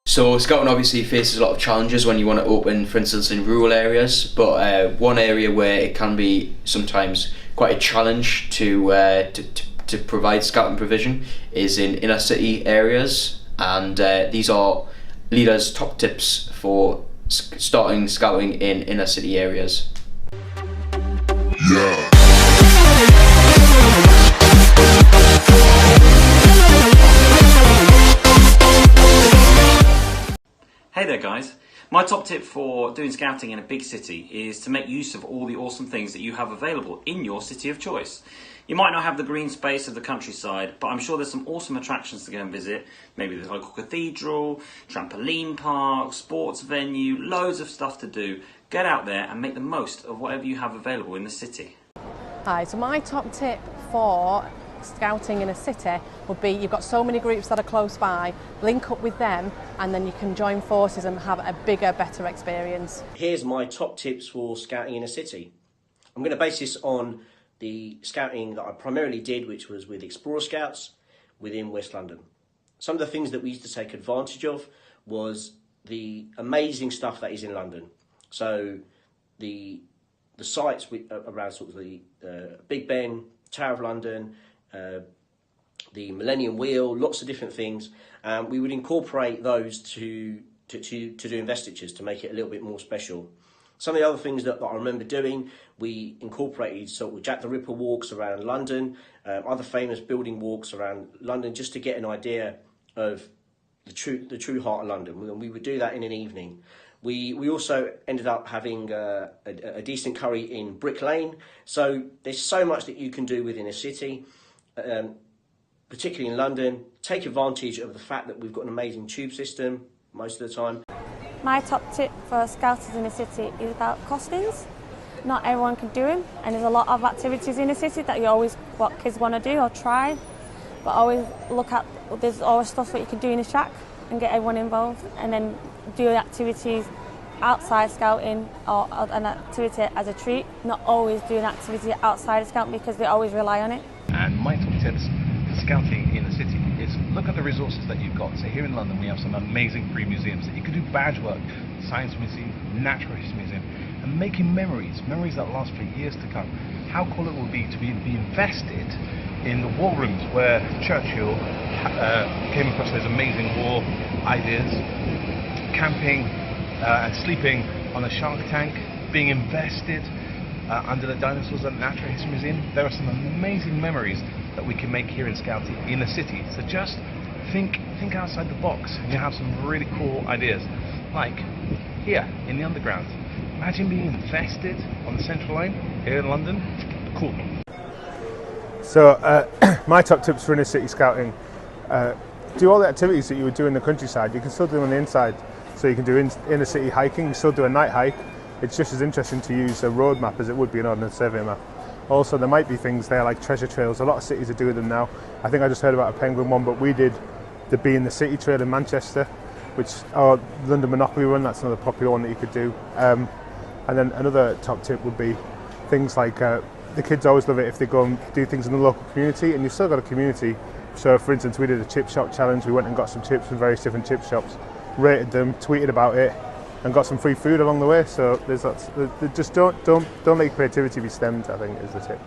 So Scouting obviously faces a lot of challenges when you want to open, for instance, in rural areas, but one area where it can be sometimes quite a challenge to provide Scouting provision is in inner city areas, and these are leaders' top tips for starting Scouting in inner city areas. Yeah. Hey there guys, my top tip for doing scouting in a big city is to make use of all the awesome things that you have available in your city of choice. You might not have the green space of the countryside, but I'm sure there's some awesome attractions to go and visit. Maybe the local cathedral, trampoline park, sports venue, loads of stuff to do. Get out there and make the most of whatever you have available in the city. Hi, so my top tip for scouting in a city would be you've got so many groups that are close by, link up with them and then you can join forces and have a bigger, better experience. Here's my top tips for scouting in a city. I'm going to base this on the scouting that I primarily did, which was with Explorer Scouts within West London. Some of the things that we used to take advantage of was the amazing stuff that is in London. So the sites around sort of the Big Ben, Tower of London, the Millennium Wheel, lots of different things. We would incorporate those to do investitures to make it a little bit more special. Some of the other things that I remember doing, we incorporated sort of Jack the Ripper walks around London, other famous building walks around London, just to get an idea of the true heart of London. And we would do that in an evening. We also ended up having a decent curry in Brick Lane. So there's so much that you can do within a city, particularly in London. Take advantage of the fact that we've got an amazing tube system most of the time. My top tip for scouters in a city is about costings. Not everyone can do them, and there's a lot of activities in a city that what kids want to do or try, but always look at, there's always stuff that you can do in a shack and get everyone involved, and then do activities outside scouting or an activity as a treat, not always do an activity outside of scouting because they always rely on it. And my top tips for scouting in the city is look at the resources that you've got. So here in London we have some amazing free museums that you could do badge work, Science Museum, Natural History Museum, and making memories that last for years to come. How cool it would be to be invested in the war rooms where Churchill came across those amazing war ideas, camping and sleeping on a shark tank, being invested under the dinosaurs at the Natural History Museum. There are some amazing memories that we can make here in Scouting in the city. So just think outside the box and you have some really cool ideas. Like here in the Underground. Imagine being invested on the Central Line here in London. Cool. So my top tips for inner city scouting, do all the activities that you would do in the countryside, you can still do them on the inside. So you can do inner city hiking, you still do a night hike. It's just as interesting to use a road map as it would be an ordnance survey map. Also there might be things there like treasure trails. A lot of cities are doing them now. I think I just heard about a penguin one, but we did the Bee in the City trail in Manchester, which our London Monopoly run, that's another popular one that you could do. And then another top tip would be things like the kids always love it if they go and do things in the local community, and you've still got a community. So for instance, we did a chip shop challenge. We went and got some chips from various different chip shops, rated them, tweeted about it, and got some free food along the way. So there's lots. Just don't let your creativity be stemmed, I think, is the tip.